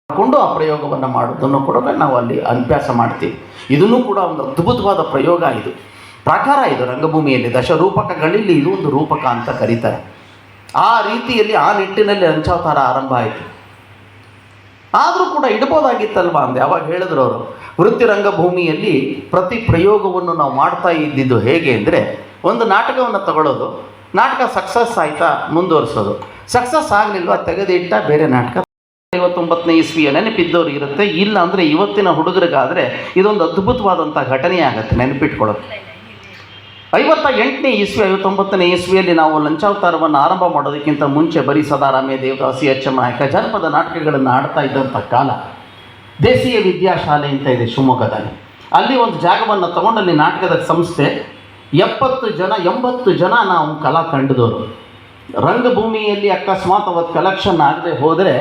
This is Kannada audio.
ಕೊಂಡು ಆ ಪ್ರಯೋಗವನ್ನು ಮಾಡೋದನ್ನು ಕೂಡ ನಾವು ಅಲ್ಲಿ ಅಭ್ಯಾಸ ಮಾಡ್ತೀವಿ. ಇದನ್ನು ಕೂಡ ಒಂದು ಅದ್ಭುತವಾದ ಪ್ರಯೋಗ. ಇದು ಪ್ರಕಾರ, ಇದು ರಂಗಭೂಮಿಯಲ್ಲಿ ದಶರೂಪಕಗಳಲ್ಲಿ ಇದು ಒಂದು ರೂಪಕ ಅಂತ ಕರೀತಾರೆ. ಆ ರೀತಿಯಲ್ಲಿ ಆ ನಿಟ್ಟಿನಲ್ಲಿ ಲಂಚಾವತಾರ ಆರಂಭ ಆಯಿತು. ಆದರೂ ಕೂಡ ಇಡ್ಬೋದಾಗಿತ್ತಲ್ವ ಅಂದೆ. ಅವಾಗ ಹೇಳಿದ್ರು ಅವರು, ವೃತ್ತಿ ರಂಗಭೂಮಿಯಲ್ಲಿ ಪ್ರತಿ ಪ್ರಯೋಗವನ್ನು ನಾವು ಮಾಡ್ತಾ ಇದ್ದಿದ್ದು ಹೇಗೆ ಅಂದರೆ, ಒಂದು ನಾಟಕವನ್ನು ತಗೊಳ್ಳೋದು, ನಾಟಕ ಸಕ್ಸಸ್ ಆಯಿತಾ ಮುಂದುವರಿಸೋದು, ಸಕ್ಸಸ್ ಆಗಲಿಲ್ವ ತೆಗೆದಿಟ್ಟ ಬೇರೆ ನಾಟಕ. 59ನೇ ಇಸ್ವಿಯ ನೆನಪಿದ್ದವ್ರು ಇರುತ್ತೆ, ಇಲ್ಲ ಅಂದರೆ ಇವತ್ತಿನ ಹುಡುಗರಿಗಾದರೆ ಇದೊಂದು ಅದ್ಭುತವಾದಂಥ ಘಟನೆ ಆಗುತ್ತೆ ನೆನಪಿಟ್ಕೊಳ್ಳೋದು. 58ನೇ ಇಸ್ವಿ 59ನೇ ಇಸ್ವಿಯಲ್ಲಿ ನಾವು ಲಂಚಾವತಾರವನ್ನು ಆರಂಭ ಮಾಡೋದಕ್ಕಿಂತ ಮುಂಚೆ ಬರೀ ಸದಾರಾಮೇ ದೇವದಾಸಿ ಎಚ್ ಎಂ ನಾಯಕ ಜನಪದ ನಾಟಕಗಳನ್ನು ಆಡ್ತಾ ಇದ್ದಂಥ ಕಾಲ. ದೇಸಿಯ ವಿದ್ಯಾಶಾಲೆ ಅಂತ ಇದೆ ಶಿವಮೊಗ್ಗದಲ್ಲಿ. ಅಲ್ಲಿ ಒಂದು ಜಾಗವನ್ನು ತಗೊಂಡಲ್ಲಿ ನಾಟಕದ ಸಂಸ್ಥೆ 80 ಜನ ನಾವು ಕಲಾ ತಂಡದವರು. ರಂಗಭೂಮಿಯಲ್ಲಿ ಅಕಸ್ಮಾತ್ ಅವತ್ತು ಕಲೆಕ್ಷನ್ ಆಗದೆ ಹೋದರೆ